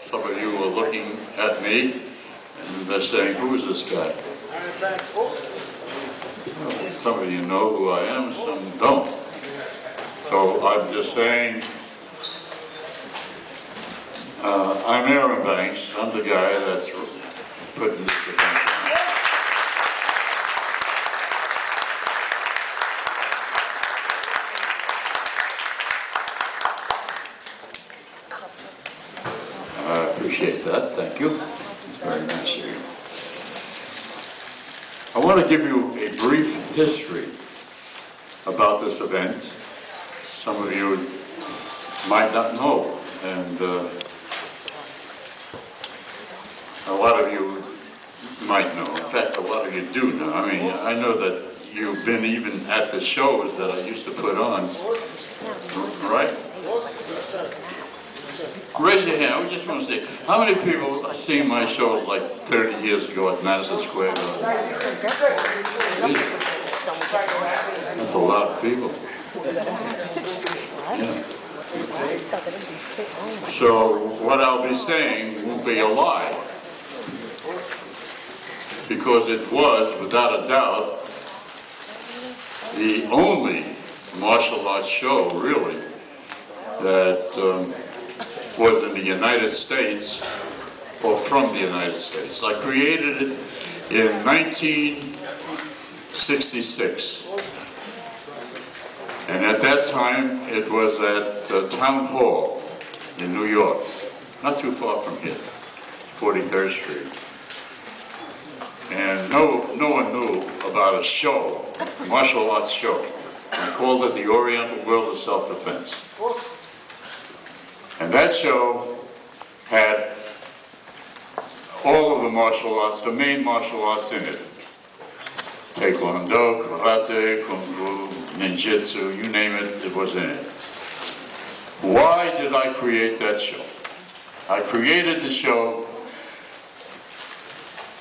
Some of you are looking at me and they're saying, who is this guy? Well, some of you know who I am, some don't. So I'm just saying, I'm Aaron Banks. I'm the guy that's putting this event on. I appreciate that. Thank you. It's very nice of you. I want to give you a brief history about this event. Some of you might not know, and a lot of you might know. In fact, a lot of you do know. I mean, I know that you've been even at the shows that I used to put on, right? Raise your hand. I just want to say, how many people have seen my shows like 30 years ago at Madison Square Garden? That's a lot of people. Yeah. So what I'll be saying won't be a lie, because it was, without a doubt, the only martial arts show, really, that was in the United States, or from the United States. I created it in 1966. And at that time, it was at Town Hall in New York, not too far from here, 43rd Street. And no one knew about a show, a martial arts show. I called it the Oriental World of Self-Defense. And that show had all of the martial arts, the main martial arts in it. Taekwondo, karate, kung fu, ninjutsu, you name it, it was in it. Why did I create that show? I created the show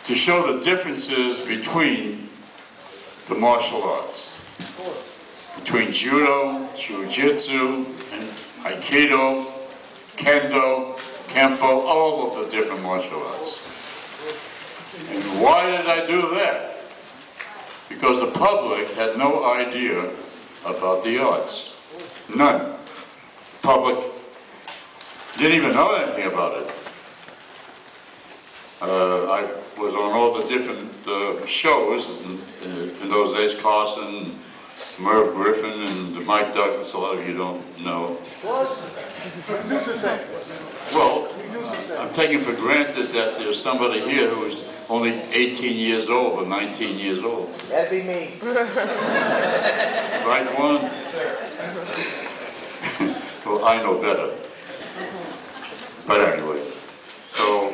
to show the differences between the martial arts. Between judo, jiu-jitsu, and aikido, kendo, kempo, all of the different martial arts. And why did I do that? Because the public had no idea about the arts. None. The public didn't even know anything about it. I was on all the different shows in those days, Carson, Merv Griffin, and Mike Douglas. A lot of you don't know. Well, I'm taking for granted that there's somebody here who's only 18 years old or 19 years old. That'd be me. Right, one? Well, I know better. But anyway, so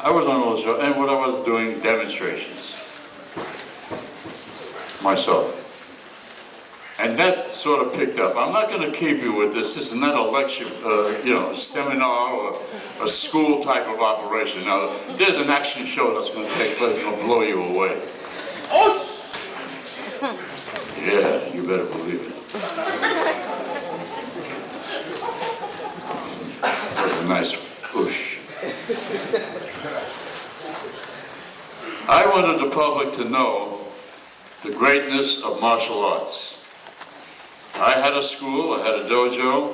I was on all the shows, and what I was doing, demonstrations myself. And that sort of picked up. I'm not going to keep you with this. This is not a lecture, seminar or a school type of operation. Now, there's an action show that's going to take place. It's going to blow you away. Yeah, you better believe it. That was a nice push. I wanted the public to know the greatness of martial arts. I had a school, I had a dojo,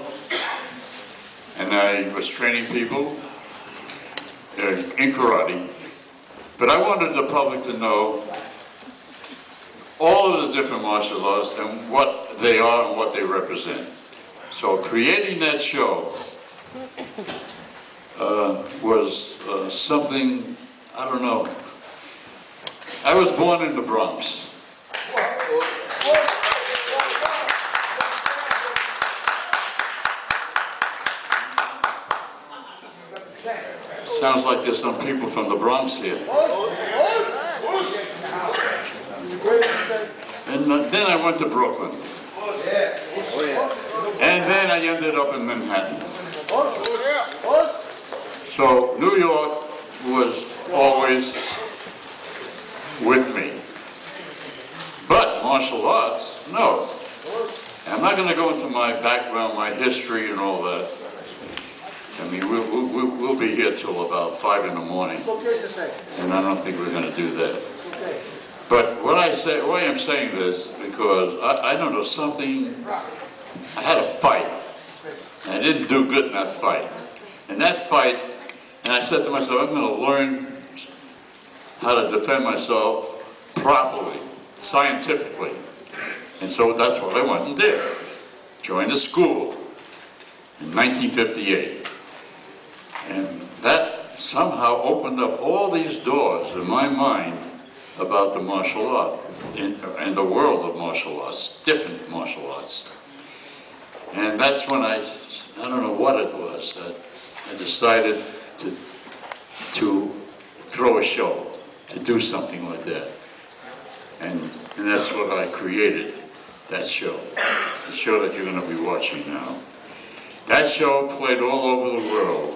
and I was training people in karate. But I wanted the public to know all of the different martial arts and what they are and what they represent. So creating that show was something, I don't know. I was born in the Bronx. Sounds like there's some people from the Bronx here. And then I went to Brooklyn. And then I ended up in Manhattan. So New York was always with me. But martial arts, no. I'm not going to go into my background, my history and all that. I mean, we'll be here till about 5 in the morning, and I don't think we're going to do that. But why I'm saying this, because I don't know something, I had a fight, and I didn't do good in that fight. And that fight, and I said to myself, I'm going to learn how to defend myself properly, scientifically. And so that's what I went and did. Joined a school in 1958. And that somehow opened up all these doors in my mind about the martial art and the world of martial arts, different martial arts. And that's when I don't know what it was, that I decided to throw a show, to do something like that. And that's what I created, that show, the show that you're going to be watching now. That show played all over the world.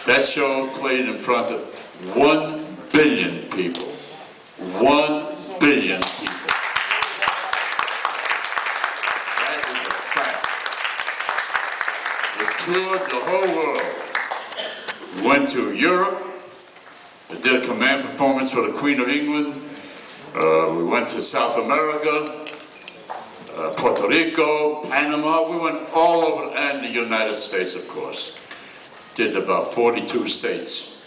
That show played in front of 1 billion people. 1 billion people. That is a fact. It toured the whole world. We went to Europe. I did a command performance for the Queen of England. We went to South America, Puerto Rico, Panama. We went all over, and the United States, of course. Did about 42 states.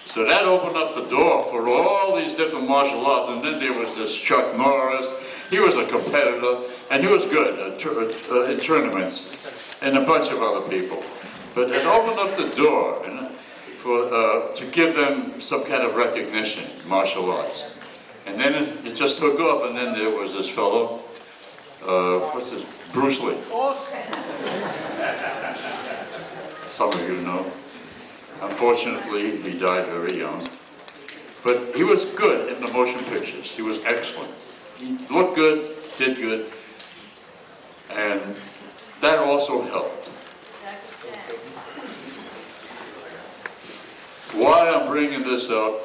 So that opened up the door for all these different martial arts. And then there was this Chuck Norris. He was a competitor, and he was good in tournaments, and a bunch of other people. But it opened up the door to give them some kind of recognition, martial arts. And then it just took off, and then there was this fellow, Bruce Lee. Some of you know. Unfortunately, he died very young. But he was good in the motion pictures. He was excellent. He looked good, did good, and that also helped. Why I'm bringing this up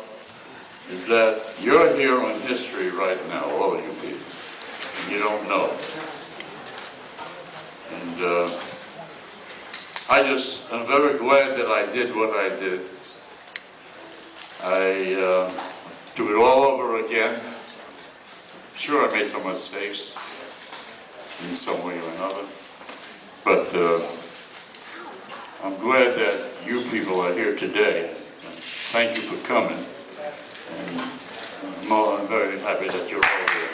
is that you're here on history right now, all of you people, and you don't know. And I'm very glad that I did what I did. I do it all over again. Sure, I made some mistakes in some way or another, but I'm glad that you people are here today. Thank you for coming. And I'm very happy that you're all here.